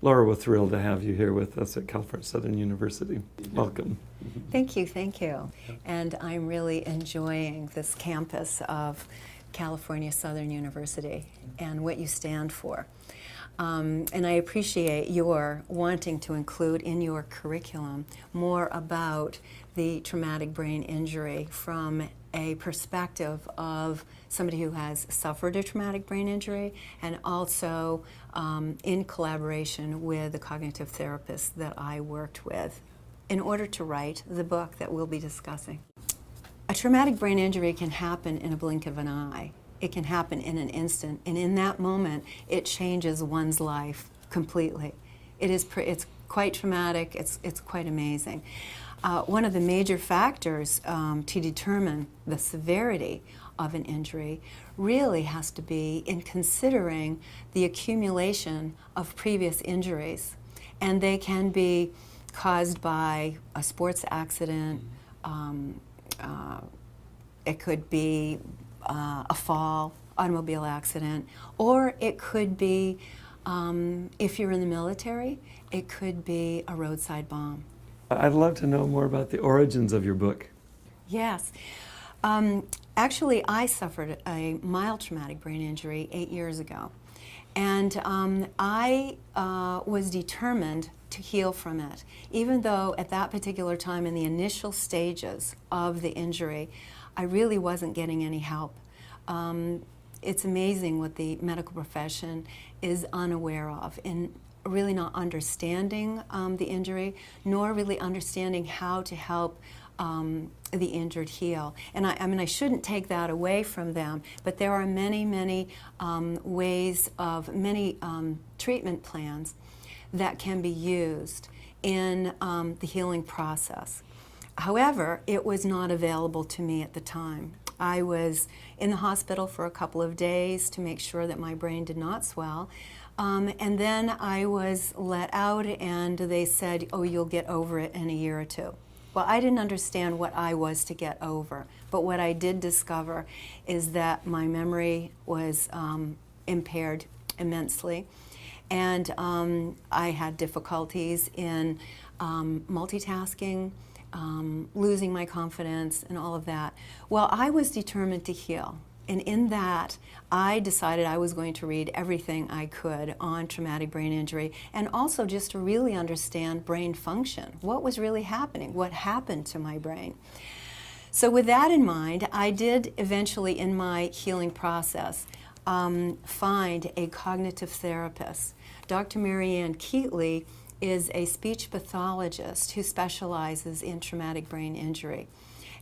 Laura, we're thrilled to have you here with us at CalSouthern University. Welcome. Thank you, thank you. And I'm really enjoying this campus of California Southern University and what you stand for. And I appreciate your wanting to include in your curriculum more about the traumatic brain injury from a perspective of somebody who has suffered a traumatic brain injury, and also in collaboration with the cognitive therapist that I worked with in order to write the book that we'll be discussing. A traumatic brain injury can happen in a blink of an eye. It can happen in an instant, and in that moment, it changes one's life completely. It's quite traumatic. It's quite amazing. One of the major factors to determine the severity of an injury really has to be in considering the accumulation of previous injuries, and they can be caused by a sports accident. It could be a fall, automobile accident, or it could be, if you're in the military, it could be a roadside bomb. I'd love to know more about the origins of your book. Yes. Actually, I suffered a mild traumatic brain injury 8 years ago, and I was determined to heal from it, even though at that particular time in the initial stages of the injury, I really wasn't getting any help. It's amazing what the medical profession is unaware of in really not understanding the injury, nor really understanding how to help the injured heal. And I mean, I shouldn't take that away from them, but there are many ways of, many treatment plans that can be used in the healing process. However, it was not available to me at the time. I was in the hospital for a couple of days to make sure that my brain did not swell. And then I was let out and they said, oh, you'll get over it in a year or two. Well, I didn't understand what I was to get over, but what I did discover is that my memory was impaired immensely, and I had difficulties in multitasking, losing my confidence, and all of that. Well, I was determined to heal. And in that, I decided I was going to read everything I could on traumatic brain injury, and also just to really understand brain function. What was really happening? What happened to my brain? So with that in mind, I did eventually, in my healing process, find a cognitive therapist. Dr. Marianne Keatley is a speech pathologist who specializes in traumatic brain injury.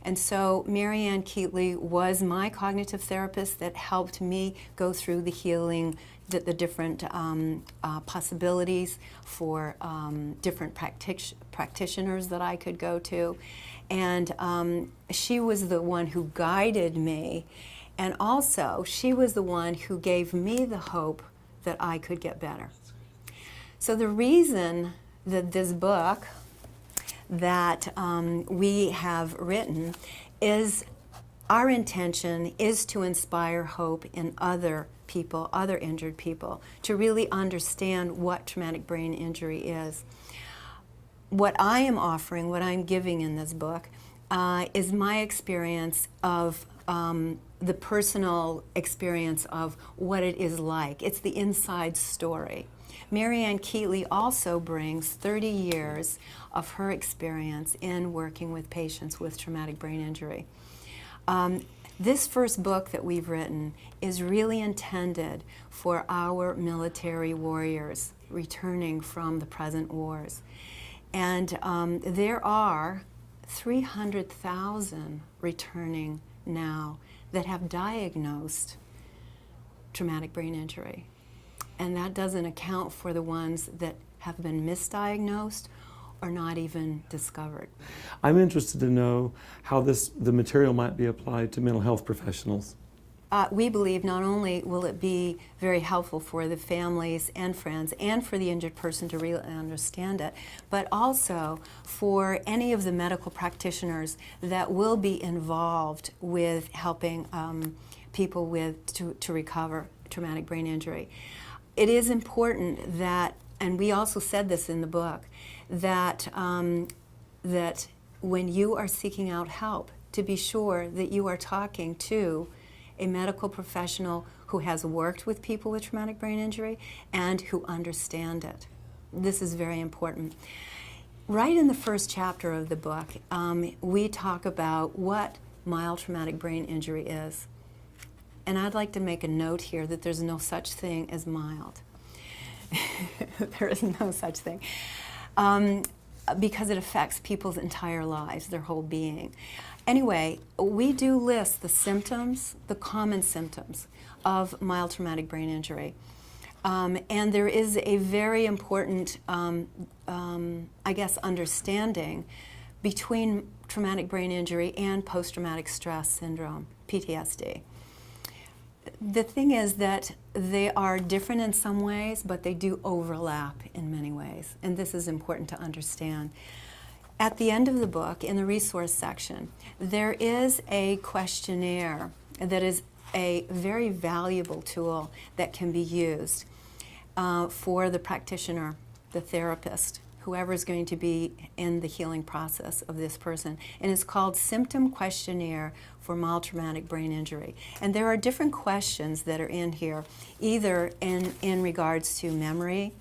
And so Marianne Keatley was my cognitive therapist that helped me go through the healing, the different possibilities for different practitioners that I could go to. And she was the one who guided me, and also she was the one who gave me the hope that I could get better. So the reason that this book that we have written is, our intention is to inspire hope in other people, other injured people, to really understand what traumatic brain injury is. What I am offering, what I'm giving in this book, is my experience of the personal experience of what it is like. It's the inside story. Marianne Keatley also brings 30 years of her experience in working with patients with traumatic brain injury. This first book that we've written is really intended for our military warriors returning from the present wars. And there are 300,000 returning now that have diagnosed traumatic brain injury. And that doesn't account for the ones that have been misdiagnosed or not even discovered. I'm interested to know how the material might be applied to mental health professionals. We believe not only will it be very helpful for the families and friends and for the injured person to really understand it, but also for any of the medical practitioners that will be involved with helping people to recover traumatic brain injury. It is important that and we also said this in the book, that, that when you are seeking out help, to be sure that you are talking to a medical professional who has worked with people with traumatic brain injury and who understand it. This is very important. Right in the first chapter of the book, we talk about what mild traumatic brain injury is. And I'd like to make a note here that there's no such thing as mild. There is no such thing. Because it affects people's entire lives, their whole being. Anyway, we do list the symptoms, the common symptoms of mild traumatic brain injury. And there is a very important, I guess, understanding between traumatic brain injury and post-traumatic stress syndrome, PTSD. The thing is that they are different in some ways, but they do overlap in many ways, and this is important to understand. At the end of the book, in the resource section, there is a questionnaire that is a very valuable tool that can be used for the practitioner, the therapist, whoever is going to be in the healing process of this person. And it's called Symptom Questionnaire for Mild Traumatic Brain Injury. And there are different questions that are in here, either in regards to memory,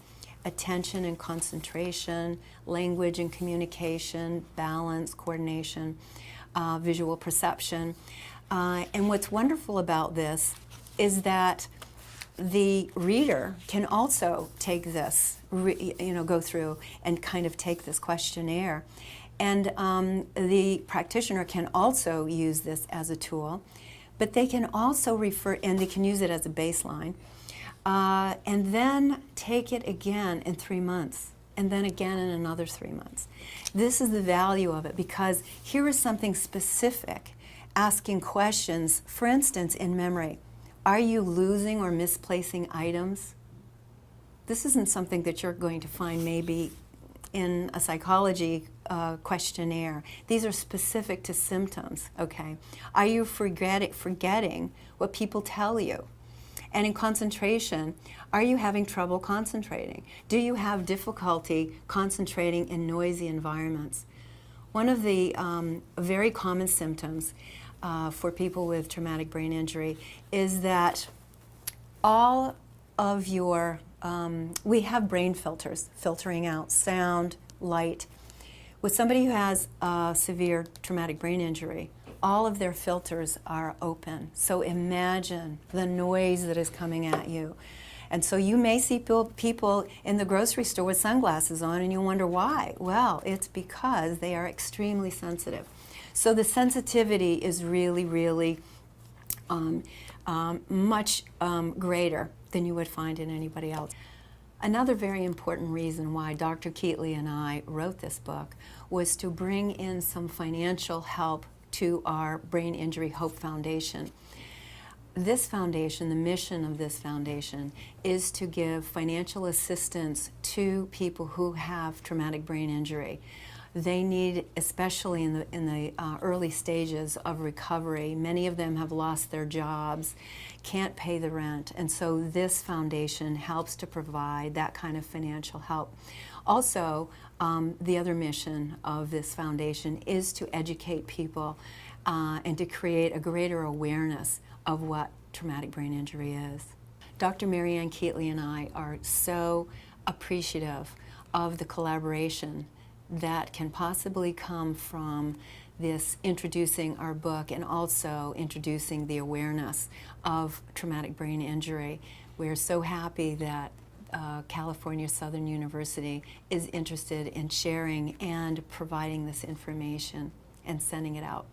attention and concentration, language and communication, balance, coordination, visual perception. And what's wonderful about this is that the reader can also take this, go through and kind of take this questionnaire. And the practitioner can also use this as a tool, but they can also refer, and they can use it as a baseline, and then take it again in 3 months, and then again in another 3 months. This is the value of it, because here is something specific, asking questions, for instance, in memory. Are you losing or misplacing items? This isn't something that you're going to find maybe in a psychology questionnaire. These are specific to symptoms, okay? Are you forgetting what people tell you? And in concentration, are you having trouble concentrating? Do you have difficulty concentrating in noisy environments? One of the very common symptoms for people with traumatic brain injury is that all of your, we have brain filters filtering out sound, light. With somebody who has severe traumatic brain injury, all of their filters are open. So imagine the noise that is coming at you. And so you may see people in the grocery store with sunglasses on and you wonder why. Well, it's because they are extremely sensitive. So the sensitivity is really, really much greater than you would find in anybody else. Another very important reason why Dr. Keatley and I wrote this book was to bring in some financial help to our Brain Injury Hope Foundation. This foundation, the mission of this foundation, is to give financial assistance to people who have traumatic brain injury. They need, especially in the early stages of recovery, many of them have lost their jobs, can't pay the rent, and so this foundation helps to provide that kind of financial help. Also, the other mission of this foundation is to educate people and to create a greater awareness of what traumatic brain injury is. Dr. Marianne Keatley and I are so appreciative of the collaboration that can possibly come from this introducing our book and also introducing the awareness of traumatic brain injury. We're so happy that California Southern University is interested in sharing and providing this information and sending it out.